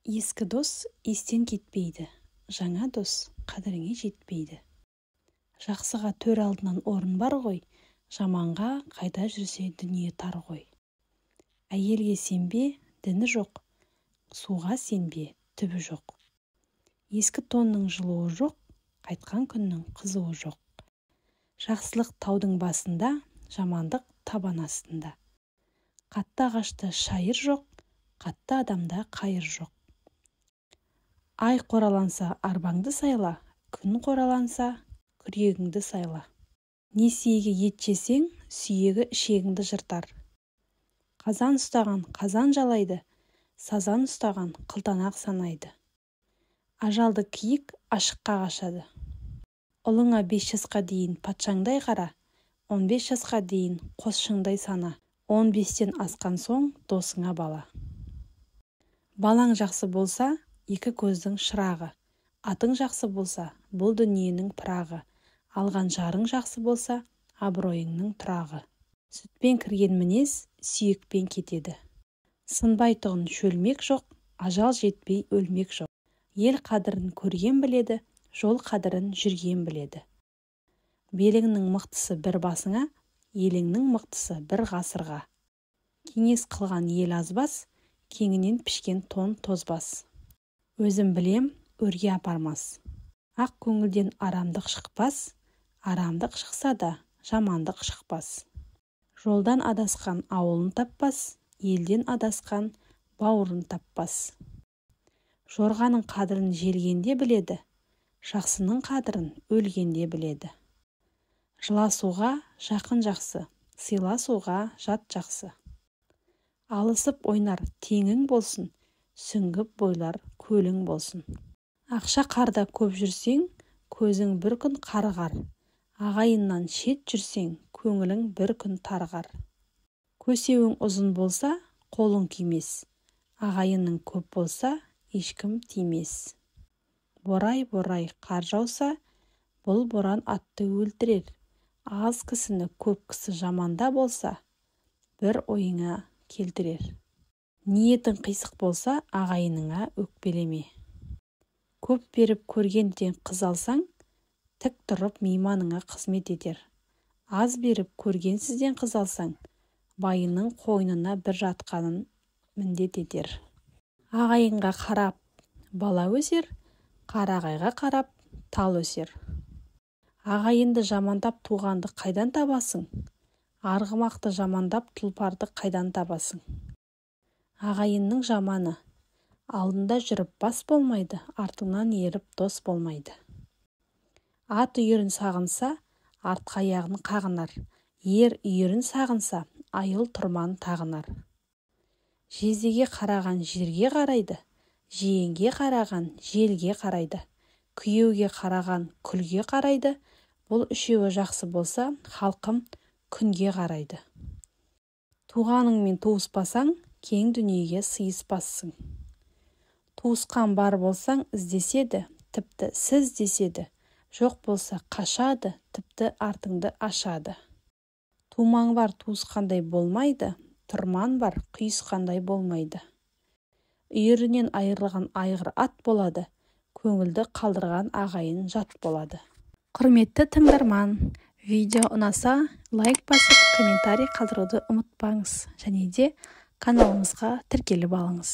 Ескі дос естен кетпейді, жаңа дос қадіріңе жетпейді. Жақсыға төр алдынан орын бар ғой, жаманға қайда жүрсе дүние тар ғой. Әйелге сенбе, діні жоқ, суға сенбе, түбі жоқ. Ескі тонның жылуы жоқ, қайтқан күннің қызуы жоқ. Жақсылық таудың басында, жамандық табан астында. Қатты ағашта шайыр жоқ, қатты адамда қайыр жоқ. Ай қораланса арбаңды сайла, күн қораланса күрегіңді сайла. Несиеге ет жесең, сүйегі ішегіңді жыртар. Қазан ұстаған қазан жалайды, сазан ұстаған қылтанақ санайды. Ажалды киік ашыққа қашады. Ұлыңа 5 жасқа дейін патшаңдай қара, 15 жасқа дейін қосшыңдай сана, 15-тен асқан соң досыңа бала. Балаң жақсы болса, екі көздің шырағы, атың жақсы болса, бұл дүниенің пырағы, алған жарың жақсы болса, абыройыңның тұрағы. Сүтпен кірген мінез сүйекпен кетеді. Сынбай тұғын шөлмек жоқ, ажал жетпей өлмек жоқ. Ел қадірін көрген біледі, жол қадірін жүрген біледі. Беліңнің мықтысы бір басыңа, еліңнің мықтысы бір ғасырға. Кеңес қылған ел азбас, кеңінен пішкен тон тозбас. Өзім білем, өрге апармас. Ақ көңілден арамдық шықпас, арамдық шықса да жамандық шықпас. Жолдан адасқан ауылын таппас, елден адасқан бауырын таппас. Жорғаның қадірін желгенде біледі, жақсының қадірін өлгенде біледі. Жыласуға жақын жақсы, сыйласуға жат жақсы. Алысып ойнар теңің болсын, сүңгіп бойлар көлің болсын. Ақша қарда көп жүрсең, көзің бір күн қарығар. Ағайыннан шет жүрсең, көңілің бір күн тарғар. Көсеуің ұзын болса, қолың күймес. Ағайының көп болса, ешкім тимес. Борай-борай қар жауса, бұл боран атты өлтірер. Аз кісіні көп кісі жаманда болса, бір ойыңа келтірер. Ниетің қисық болса, ағайыныңа өкпелеме. Көп беріп көргенден қыз алсаң, тік тұрып мейманыңа қызмет етер. Аз беріп көргенсізден қыз алсаң, байының қойнына бір жатқанын міндет етер. Ағайынға қарап бала өсер, қарағайға қарап тал өсер. Ағайынды жамандап туғанды қайдан табасың? Арғымақты жамандап тұлпарды қайдан табасың? Ағайынның жаманы, алдында жүріп бас болмайды, артыңнан еріп дос болмайды. Ат үйірін сағынса, артқы аяғын қағынар. Ер үйірін сағынса, айыл тұрман тағынар. Жездеге қараған жерге қарайды, жиенге қараған желге қарайды, күйеуге қараған күлге қарайды. Бұл үшеуі жақсы болса, халқым күнге қарайды. Туғаныңмен туыспасаң, кең дүниеге сыйыспассың. Туысқан бар болсаң іздеседі, тіпті сіз деседі. Жоқ болса қашады, тіпті артыңды ашады. Тумаң бар туысқандай болмайды, тұрман бар құйысқандай болмайды. Үйірінен айырылған айғыр ат болады, көңілді қалдырған ағайын жат болады. Құрметті тыңдарман, видео ұнаса, лайк басып, комментарий қалдыруды ұмытпаңыз, және де каналымызға тіркеліп алыңыз.